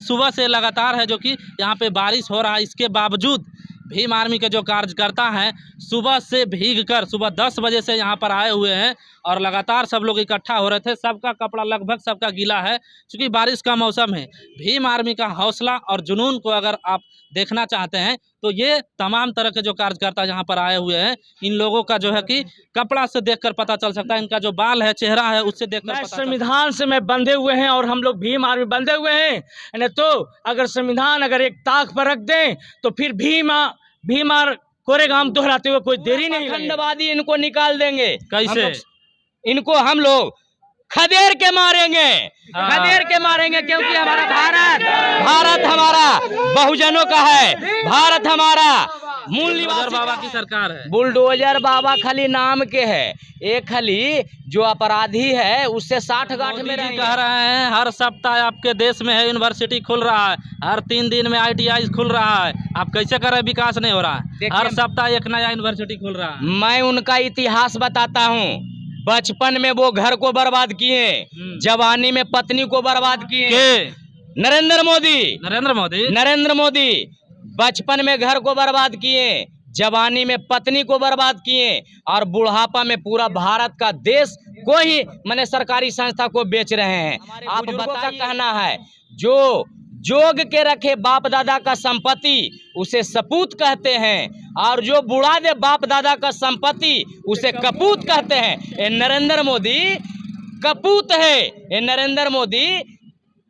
सुबह से लगातार है जो कि यहाँ पे बारिश हो रहा है, इसके बावजूद भीम आर्मी के जो कार्यकर्ता हैं सुबह से भीगकर सुबह 10 बजे से यहाँ पर आए हुए हैं और लगातार सब लोग इकट्ठा हो रहे थे। सबका कपड़ा लगभग सबका गीला है क्योंकि बारिश का मौसम है। भीम आर्मी का हौसला और जुनून को अगर आप देखना चाहते हैं तो ये तमाम तरह के जो कार्यकर्ता यहाँ पर आए हुए हैं, इन लोगों का जो है कि कपड़ा से देखकर पता चल सकता है, इनका जो बाल है, चेहरा है, उससे देखकर संविधान से मैं बंधे हुए हैं और हम लोग भीम आर्मी बंधे हुए हैं। नहीं तो अगर संविधान अगर एक ताक पर रख दें तो फिर भीम और कोरेगाम दोहराते हुए कोई देरी नहीं। खंडवादी इनको निकाल देंगे। कैसे? इनको हम लोग खदेड़ के मारेंगे, खदेड़ के मारेंगे, क्योंकि हमारा भारत हमारा बहुजनों का है। भारत हमारा मूल निवासी बाबा की सरकार है। बुलडोजर बाबा खाली नाम के है, एक खाली जो अपराधी है उससे 60 गांठ में कह रहे हैं हर सप्ताह आपके देश में है यूनिवर्सिटी खुल रहा है, हर 3 दिन में ITI खुल रहा है। आप कैसे कर रहे हैं? विकास नहीं हो रहा है। हर सप्ताह एक नया यूनिवर्सिटी खुल रहा है। मैं उनका इतिहास बताता हूँ। बचपन में वो घर को बर्बाद किए, जवानी में पत्नी को बर्बाद किए। नरेंद्र मोदी बचपन में घर को बर्बाद किए, जवानी में पत्नी को बर्बाद किए और बुढ़ापा में पूरा भारत का देश को ही मैंने सरकारी संस्था को बेच रहे हैं। आप का कहना है जो जोग के रखे बाप दादा का संपत्ति उसे सपूत कहते हैं और जो बुढ़ा दे बाप दादा का संपत्ति उसे कपूत कहते हैं। ये नरेंद्र मोदी कपूत है, ये नरेंद्र मोदी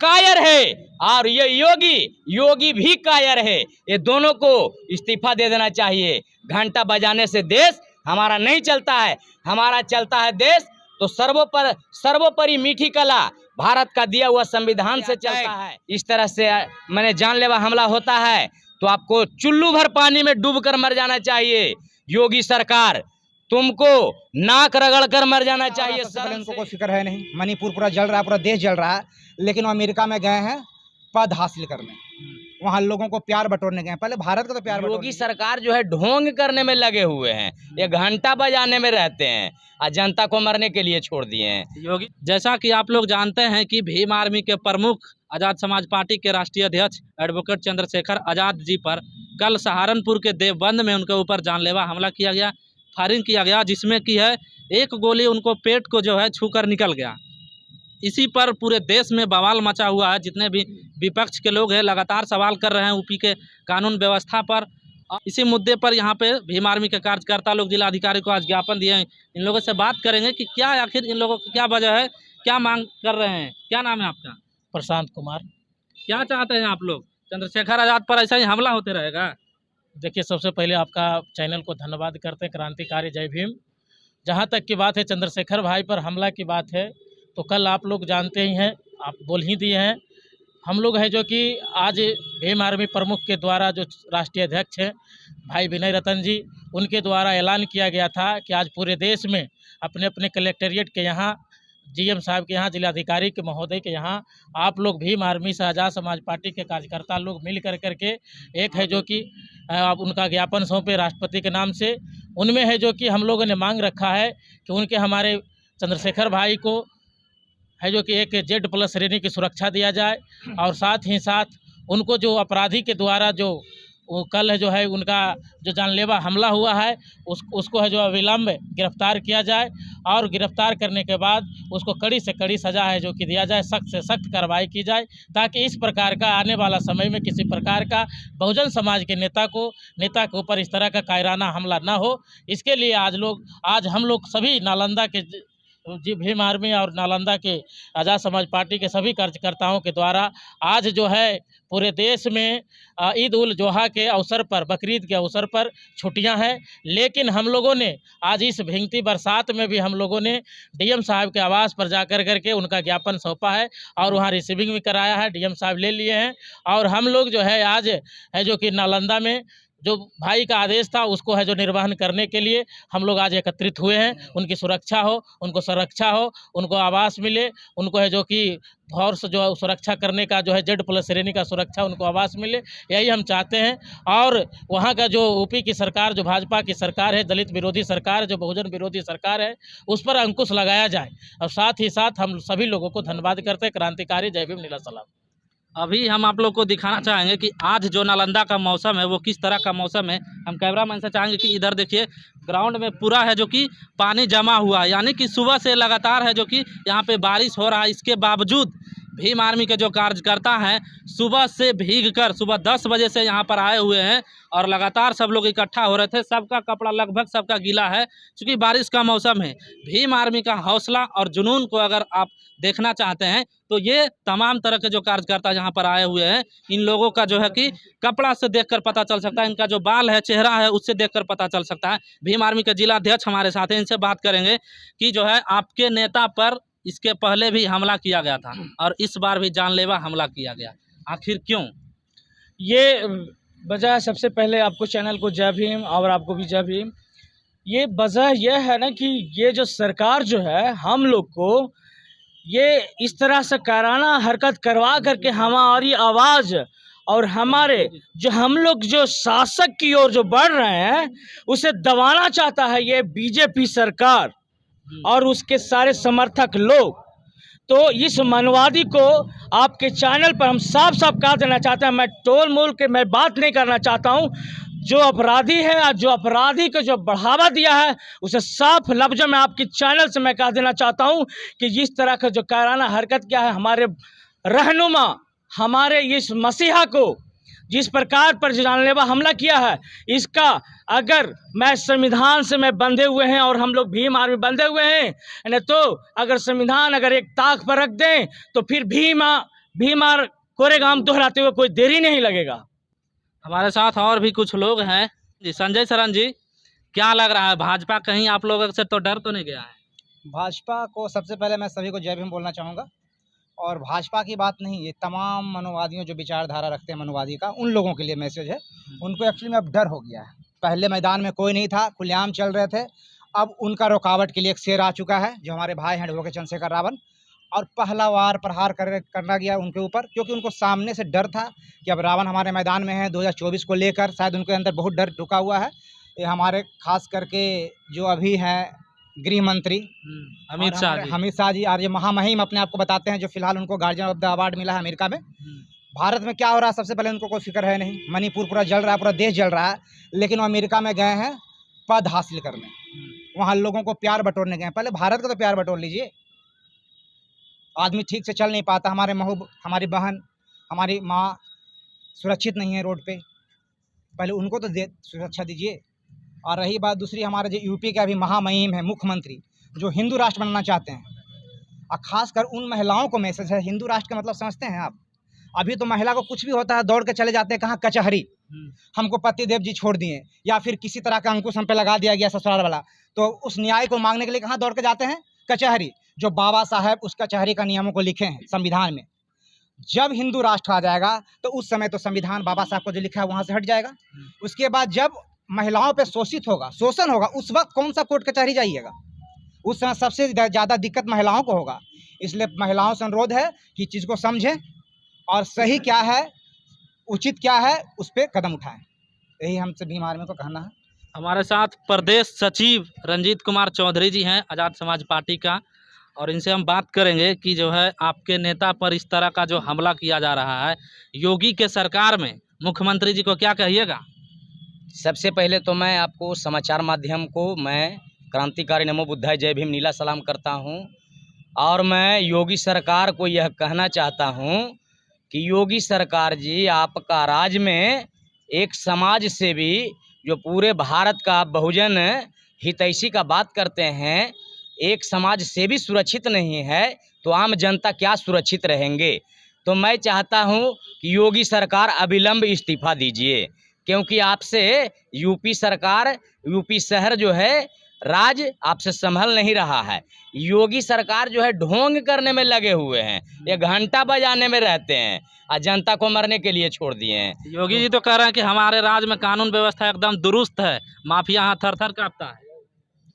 कायर है और ये योगी भी कायर है। ये दोनों को इस्तीफा दे देना चाहिए। घंटा बजाने से देश हमारा नहीं चलता है, हमारा चलता है देश तो सर्वोपरि मीठी कला भारत का दिया हुआ संविधान से चलता है। इस तरह से मैंने जानलेवा हमला होता है तो आपको चुल्लू भर पानी में डूबकर मर जाना चाहिए। योगी सरकार तुमको नाक रगड़ कर मर जाना चाहिए। इनको कोई फिक्र है नहीं। मणिपुर पूरा जल रहा है, पूरा देश जल रहा है, लेकिन वो अमेरिका में गए हैं पद हासिल करने, वहाँ लोगों को प्यार बटोरने गए। पहले भारत का तो प्यार योगी सरकार जो है ढोंग करने में लगे हुए हैं, ये घंटा बजाने में रहते हैं और जनता को मरने के लिए छोड़ दिए हैं। योगी जैसा कि आप लोग जानते हैं कि भीम आर्मी के प्रमुख आजाद समाज पार्टी के राष्ट्रीय अध्यक्ष एडवोकेट चंद्रशेखर आजाद जी पर कल सहारनपुर के देवबंद में उनके ऊपर जानलेवा हमला किया गया, फायरिंग किया गया, जिसमें की है एक गोली उनको पेट को जो है छूकर निकल गया। इसी पर पूरे देश में बवाल मचा हुआ है। जितने भी विपक्ष के लोग हैं लगातार सवाल कर रहे हैं यूपी के कानून व्यवस्था पर। इसी मुद्दे पर यहाँ पे भीम आर्मी के कार्यकर्ता लोग जिलाधिकारी को आज ज्ञापन दिए हैं। इन लोगों से बात करेंगे कि क्या आखिर इन लोगों की क्या वजह है, क्या मांग कर रहे हैं। क्या नाम है आपका? प्रशांत कुमार। क्या चाहते हैं आप लोग? चंद्रशेखर आजाद पर ऐसा ही हमला होते रहेगा? देखिए, सबसे पहले आपका चैनल को धन्यवाद करते हैं, क्रांतिकारी जय भीम। जहाँ तक की बात है चंद्रशेखर भाई पर हमला की बात है तो कल आप लोग जानते ही हैं, आप बोल ही दिए हैं। हम लोग हैं जो कि आज भीम आर्मी प्रमुख के द्वारा जो राष्ट्रीय अध्यक्ष हैं भाई विनय रतन जी, उनके द्वारा ऐलान किया गया था कि आज पूरे देश में अपने अपने कलेक्टेरिएट के यहाँ, GM साहब के यहाँ, जिलाधिकारी के महोदय के यहाँ आप लोग भीम आर्मी से आजाद समाज पार्टी के कार्यकर्ता लोग मिल करके एक है जो कि आप उनका ज्ञापन सौंपे राष्ट्रपति के नाम से। उनमें है जो कि हम लोगों ने मांग रखा है कि उनके हमारे चंद्रशेखर भाई को है जो कि एक Z+ श्रेणी की सुरक्षा दिया जाए और साथ ही साथ उनको जो अपराधी के द्वारा जो वो कल है जो है उनका जो जानलेवा हमला हुआ है उसको है जो अविलंब गिरफ्तार किया जाए और गिरफ्तार करने के बाद उसको कड़ी से कड़ी सज़ा है जो कि दिया जाए, सख्त से सख्त कार्रवाई की जाए, ताकि इस प्रकार का आने वाला समय में किसी प्रकार का बहुजन समाज के नेता के ऊपर इस तरह का कायराना हमला ना हो। इसके लिए आज हम लोग सभी नालंदा के भीम आर्मी और नालंदा के आज़ाद समाज पार्टी के सभी कार्यकर्ताओं के द्वारा आज जो है पूरे देश में ईद उल जोहा के अवसर पर, बकरीद के अवसर पर छुट्टियां हैं, लेकिन हम लोगों ने आज इस भींगती बरसात में भी हम लोगों ने DM साहब के आवास पर जा करके उनका ज्ञापन सौंपा है और वहां रिसीविंग भी कराया है। DM साहब ले लिए हैं और हम लोग जो है आज है जो कि नालंदा में जो भाई का आदेश था उसको है जो निर्वहन करने के लिए हम लोग आज एकत्रित हुए हैं। उनकी सुरक्षा हो, उनको सुरक्षा हो, उनको आवास मिले, उनको है जो कि फोर्स जो सुरक्षा करने का जो है Z+ श्रेणी का सुरक्षा उनको आवास मिले, यही हम चाहते हैं। और वहाँ का जो यूपी की सरकार, जो भाजपा की सरकार है, दलित विरोधी सरकार है, जो बहुजन विरोधी सरकार है, उस पर अंकुश लगाया जाए। और साथ ही साथ हम सभी लोगों को धन्यवाद करते हैं। क्रांतिकारी जय भीम, नीला सलाम। अभी हम आप लोग को दिखाना चाहेंगे कि आज जो नालंदा का मौसम है वो किस तरह का मौसम है। हम कैमरामैन से चाहेंगे कि इधर देखिए, ग्राउंड में पूरा है जो कि पानी जमा हुआ है, यानी कि सुबह से लगातार है जो कि यहाँ पे बारिश हो रहा है। इसके बावजूद भीम आर्मी के जो कार्यकर्ता हैं सुबह से भीग कर सुबह 10 बजे से यहाँ पर आए हुए हैं और लगातार सब लोग इकट्ठा हो रहे थे। सबका कपड़ा लगभग सबका गीला है क्योंकि बारिश का मौसम है। भीम आर्मी का हौसला और जुनून को अगर आप देखना चाहते हैं तो ये तमाम तरह के जो कार्यकर्ता यहाँ पर आए हुए हैं, इन लोगों का जो है कि कपड़ा से देखकर पता चल सकता है, इनका जो बाल है, चेहरा है, उससे देखकर पता चल सकता है। भीम आर्मी के जिला अध्यक्ष हमारे साथ हैं, इनसे बात करेंगे कि जो है आपके नेता पर इसके पहले भी हमला किया गया था और इस बार भी जानलेवा हमला किया गया, आखिर क्यों? ये वजह सबसे पहले आपको चैनल को जय भीम और आपको भी जय भीम। ये वजह यह है ना कि ये जो सरकार जो है हम लोग को ये इस तरह से कायराना हरकत करवा करके हमारी आवाज़ और हमारे जो हम लोग जो शासक की ओर जो बढ़ रहे हैं उसे दबाना चाहता है ये बीजेपी सरकार और उसके सारे समर्थक लोग। तो इस मनवादी को आपके चैनल पर हम साफ साफ कह देना चाहते हैं, मैं टोल मोल के मैं बात नहीं करना चाहता हूं। जो अपराधी है और जो अपराधी को जो बढ़ावा दिया है उसे साफ लफ्ज़ों में आपके चैनल से मैं कह देना चाहता हूं कि जिस तरह का जो कायराना हरकत किया है हमारे रहनुमा, हमारे इस मसीहा को जिस प्रकार पर जानलेवा हमला किया है, इसका अगर मैं संविधान से मैं बंधे हुए हैं और हम लोग भीम आर्मी बंधे हुए हैं न, तो अगर संविधान अगर एक ताक पर रख दें तो फिर भीम आर कोरेगाम दोहराते हुए कोई देरी नहीं लगेगा। हमारे साथ और भी कुछ लोग हैं जी। संजय शरण जी, क्या लग रहा है, भाजपा कहीं आप लोगों से तो डर तो नहीं गया है? भाजपा को सबसे पहले मैं सभी को जय भीम बोलना चाहूँगा। और भाजपा की बात नहीं, ये तमाम मनोवादियों जो विचारधारा रखते हैं मनोवादी का, उन लोगों के लिए मैसेज है। उनको एक्चुअली में अब डर हो गया है। पहले मैदान में कोई नहीं था, खुलेआम चल रहे थे, अब उनका रुकावट के लिए एक शेर आ चुका है जो हमारे भाई हैं एडवोकेट चंद्रशेखर रावण, और पहला वार प्रहार करना गया उनके ऊपर, क्योंकि उनको सामने से डर था कि अब रावण हमारे मैदान में है। 2024 को लेकर शायद उनके अंदर बहुत डर ढुका हुआ है। ये हमारे खास करके जो अभी हैं गृह मंत्री अमित शाह जी और ये महामहिम अपने आप को बताते हैं, जो फिलहाल उनको गार्जियन ऑफ द अवार्ड मिला है अमेरिका में। भारत में क्या हो रहा है सबसे पहले उनको कोई फिक्र है नहीं। मणिपुर पूरा जल रहा है, पूरा देश जल रहा है, लेकिन वो अमेरिका में गए हैं पद हासिल करने, वहाँ लोगों को प्यार बटोरने गए। पहले भारत का तो प्यार बटोर लीजिए। आदमी ठीक से चल नहीं पाता, हमारे महबूब, हमारी बहन, हमारी माँ सुरक्षित नहीं है रोड पे, पहले उनको तो सुरक्षा दीजिए। और रही बात दूसरी, हमारे जो यूपी के अभी महामहिम है मुख्यमंत्री, जो हिंदू राष्ट्र बनना चाहते हैं, और खासकर उन महिलाओं को मैसेज है। हिंदू राष्ट्र का मतलब समझते हैं आप? अभी तो महिला को कुछ भी होता है दौड़ के चले जाते हैं कहाँ, कचहरी। हमको पतिदेव जी छोड़ दिए या फिर किसी तरह का अंकुश हम पे लगा दिया गया ससुराल वाला, तो उस न्याय को मांगने के लिए कहाँ दौड़ के जाते हैं? कचहरी। जो बाबा साहब उस कचहरी का नियमों को लिखे हैं संविधान में। जब हिंदू राष्ट्र आ जाएगा तो उस समय तो संविधान बाबा साहब को जो लिखा है वहाँ से हट जाएगा। उसके बाद जब महिलाओं पे शोषित होगा, शोषण होगा, उस वक्त कौन सा कोर्ट कचहरी जाइएगा? उस समय सबसे ज़्यादा दिक्कत महिलाओं को होगा। इसलिए महिलाओं से अनुरोध है कि चीज़ को समझें और सही क्या है, उचित क्या है, उस पर कदम उठाएं। यही हमसे भीम आर्मी को कहना है। हमारे साथ प्रदेश सचिव रंजीत कुमार चौधरी जी हैं आज़ाद समाज पार्टी का, और इनसे हम बात करेंगे कि जो है आपके नेता पर इस तरह का जो हमला किया जा रहा है योगी के सरकार में, मुख्यमंत्री जी को क्या कहिएगा? सबसे पहले तो मैं आपको समाचार माध्यम को मैं क्रांतिकारी नमो बुद्धाय जय भीम नीला सलाम करता हूं, और मैं योगी सरकार को यह कहना चाहता हूं कि योगी सरकार जी, आपका राज्य में एक समाज सेवी जो पूरे भारत का बहुजन हितैषी का बात करते हैं, एक समाज सेवी सुरक्षित नहीं है तो आम जनता क्या सुरक्षित रहेंगे? तो मैं चाहता हूं कि योगी सरकार अविलंब इस्तीफा दीजिए, क्योंकि आपसे यूपी सरकार, यूपी शहर जो है राज्य आपसे संभल नहीं रहा है। योगी सरकार जो है ढोंग करने में लगे हुए हैं, ये घंटा बजाने में रहते हैं और जनता को मरने के लिए छोड़ दिए हैं। योगी जी तो कह रहे हैं कि हमारे राज्य में कानून व्यवस्था एकदम दुरुस्त है, माफिया यहाँ थर थर कांपता है।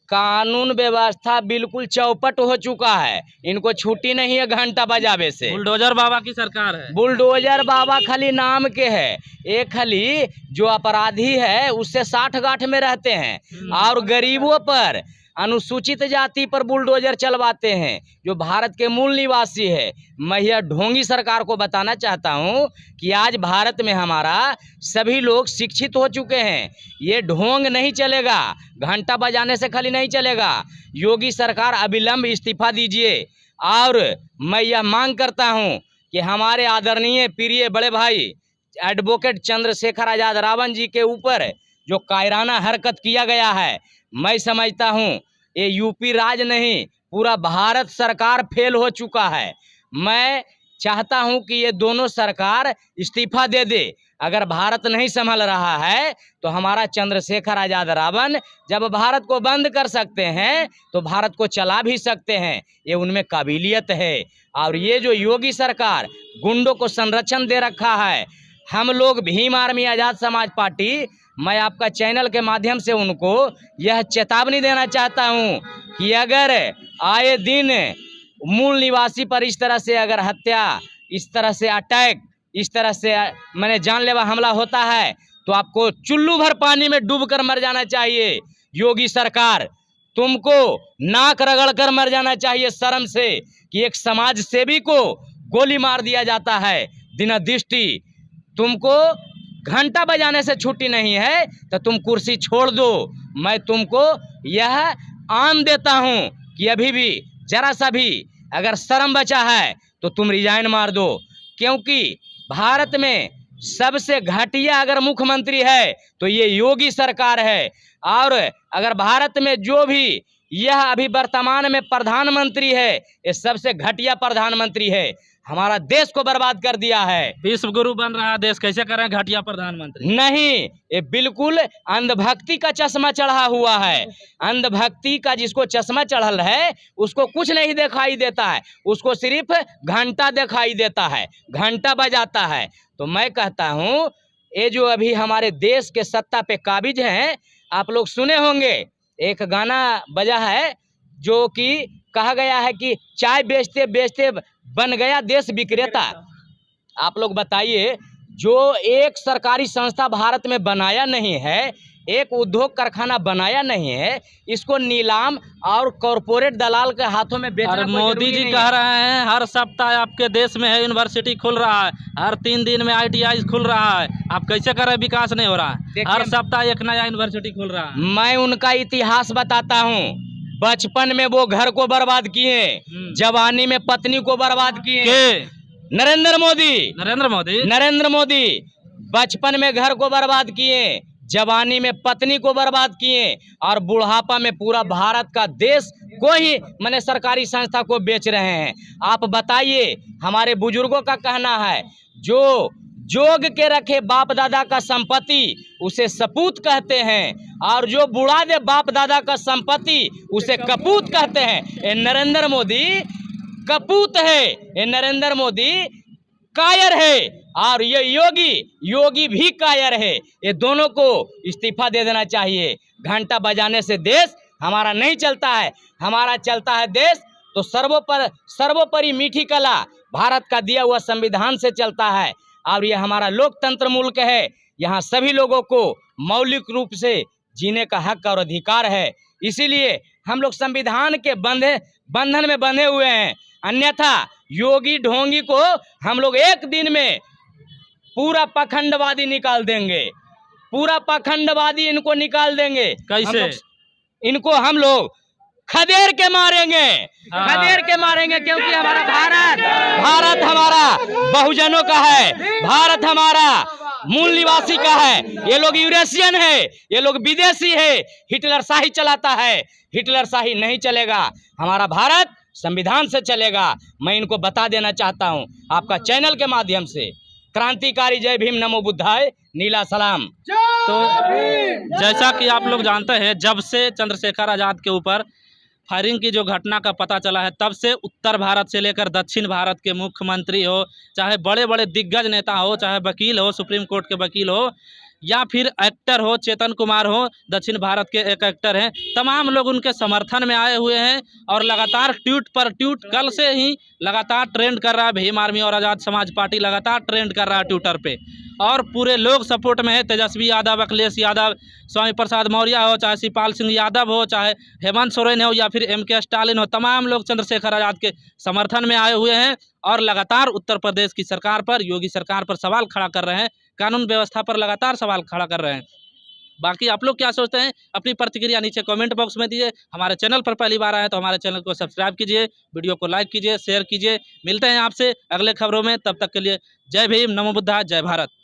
कानून व्यवस्था बिल्कुल चौपट हो चुका है, इनको छुट्टी नहीं है घंटा बजावे से। बुलडोजर बाबा की सरकार है। बुलडोजर बाबा खाली नाम के है, एक खाली जो अपराधी है उससे 60 गांठ में रहते हैं, और गरीबों पर अनुसूचित जाति पर बुलडोजर चलवाते हैं, जो भारत के मूल निवासी है। मैं यह ढोंगी सरकार को बताना चाहता हूं कि आज भारत में हमारा सभी लोग शिक्षित हो चुके हैं। ये ढोंग नहीं चलेगा, घंटा बजाने से खाली नहीं चलेगा। योगी सरकार अविलंब इस्तीफा दीजिए। और मैं यह मांग करता हूं कि हमारे आदरणीय प्रिय बड़े भाई एडवोकेट चंद्रशेखर आजाद रावण जी के ऊपर जो कायराना हरकत किया गया है, मैं समझता हूं ये यूपी राज नहीं, पूरा भारत सरकार फेल हो चुका है। मैं चाहता हूं कि ये दोनों सरकार इस्तीफा दे दे। अगर भारत नहीं संभल रहा है तो हमारा चंद्रशेखर आजाद रावण जब भारत को बंद कर सकते हैं तो भारत को चला भी सकते हैं, ये उनमें काबिलियत है। और ये जो योगी सरकार गुंडों को संरक्षण दे रखा है, हम लोग भीम आर्मी आज़ाद समाज पार्टी, मैं आपका चैनल के माध्यम से उनको यह चेतावनी देना चाहता हूं कि अगर आए दिन मूल निवासी पर इस तरह से अगर हत्या, इस तरह से अटैक, इस तरह से मैंने जानलेवा हमला होता है तो आपको चुल्लू भर पानी में डूबकर मर जाना चाहिए। योगी सरकार, तुमको नाक रगड़ कर मर जाना चाहिए शर्म से कि एक समाज सेवी को गोली मार दिया जाता है बिना दृष्टि। तुमको घंटा बजाने से छुट्टी नहीं है तो तुम कुर्सी छोड़ दो। मैं तुमको यह आन देता हूं कि अभी भी जरा सा भी अगर शर्म बचा है तो तुम रिजाइन मार दो, क्योंकि भारत में सबसे घटिया अगर मुख्यमंत्री है तो ये योगी सरकार है। और अगर भारत में जो भी यह अभी वर्तमान में प्रधानमंत्री है, ये सबसे घटिया प्रधानमंत्री है, हमारा देश को बर्बाद कर दिया है। विश्व गुरु बन रहा देश, कैसे करें घटिया प्रधानमंत्री? नहीं, ये बिल्कुल अंधभक्ति का चश्मा चढ़ा हुआ है। अंधभक्ति का जिसको चश्मा चढ़ल है उसको कुछ नहीं दिखाई देता है, उसको सिर्फ घंटा दिखाई देता है, घंटा बजाता है। तो मैं कहता हूँ ये जो अभी हमारे देश के सत्ता पे काबिज हैं, आप लोग सुने होंगे एक गाना बजा है जो कि कहा गया है कि चाय बेचते बेचते बन गया देश विक्रेता। आप लोग बताइए, जो एक सरकारी संस्था भारत में बनाया नहीं है, एक उद्योग कारखाना बनाया नहीं है, इसको नीलाम और कॉरपोरेट दलाल के हाथों में बेचना। और मोदी जी कह रहे हैं हर सप्ताह आपके देश में है यूनिवर्सिटी खुल रहा है, हर 3 दिन में ITI खुल रहा है। आप कैसे कर रहे हैं? विकास नहीं हो रहा है, हर सप्ताह एक नया यूनिवर्सिटी खुल रहा है। मैं उनका इतिहास बताता हूँ। बचपन में वो घर को बर्बाद किए, जवानी में पत्नी को बर्बाद किए। नरेंद्र मोदी बचपन में घर को बर्बाद किए, जवानी में पत्नी को बर्बाद किए और बुढ़ापा में पूरा भारत का देश को ही मैंने सरकारी संस्था को बेच रहे हैं। आप बताइए, हमारे बुजुर्गों का कहना है जो जोग के रखे बाप दादा का संपत्ति उसे सपूत कहते हैं, और जो बुढ़ा दे बाप दादा का संपत्ति उसे कपूत कहते हैं। ये नरेंद्र मोदी कपूत है, ये नरेंद्र मोदी कायर है, और ये योगी भी कायर है। ये दोनों को इस्तीफा दे देना चाहिए। घंटा बजाने से देश हमारा नहीं चलता है, हमारा चलता है देश तो सर्वोपरि मीठी कला भारत का दिया हुआ संविधान से चलता है। और ये हमारा लोकतंत्र मुल्क है, यहाँ सभी लोगों को मौलिक रूप से जीने का हक और अधिकार है। इसीलिए हम लोग संविधान के बंधन में बंधे हुए हैं, अन्यथा योगी ढोंगी को हम लोग एक दिन में पूरा पाखंडवादी निकाल देंगे, पूरा पाखंडवादी इनको निकाल देंगे। कैसे? इनको हम लोग खदेड़ के मारेंगे, खदेड़ के मारेंगे, क्योंकि हमारा भारत हमारा बहुजनों का है, भारत हमारा मूल निवासी का है। ये लोग यूरेशियन है, ये लोग विदेशी है, हिटलर शाही चलाता है। हिटलर शाही नहीं चलेगा, हमारा भारत संविधान से चलेगा। मैं इनको बता देना चाहता हूं आपका चैनल के माध्यम से। क्रांतिकारी जय भीम, नमो बुद्धाय, नीला सलाम। तो जैसा कि आप लोग जानते हैं, जब से चंद्रशेखर आजाद के ऊपर फायरिंग की जो घटना का पता चला है, तब से उत्तर भारत से लेकर दक्षिण भारत के मुख्यमंत्री हो, चाहे बड़े बड़े दिग्गज नेता हो, चाहे वकील हो, सुप्रीम कोर्ट के वकील हो, या फिर एक्टर हो, चेतन कुमार हो, दक्षिण भारत के एक एक्टर हैं, तमाम लोग उनके समर्थन में आए हुए हैं और लगातार ट्वीट पर ट्वीट कल से ही लगातार ट्रेंड कर रहा है। भीम आर्मी और आज़ाद समाज पार्टी लगातार ट्रेंड कर रहा है ट्विटर पे और पूरे लोग सपोर्ट में है। तेजस्वी यादव, अखिलेश यादव, स्वामी प्रसाद मौर्य हो, चाहे शिवपाल सिंह यादव हो, चाहे हेमंत सोरेन हो या फिर MK स्टालिन हो, तमाम लोग चंद्रशेखर आज़ाद के समर्थन में आए हुए हैं और लगातार उत्तर प्रदेश की सरकार पर, योगी सरकार पर सवाल खड़ा कर रहे हैं, कानून व्यवस्था पर लगातार सवाल खड़ा कर रहे हैं। बाकी आप लोग क्या सोचते हैं, अपनी प्रतिक्रिया नीचे कमेंट बॉक्स में दीजिए। हमारे चैनल पर पहली बार आए तो हमारे चैनल को सब्सक्राइब कीजिए, वीडियो को लाइक कीजिए, शेयर कीजिए। मिलते हैं आपसे अगले खबरों में, तब तक के लिए जय भीम, नमो बुद्धाय, जय भारत।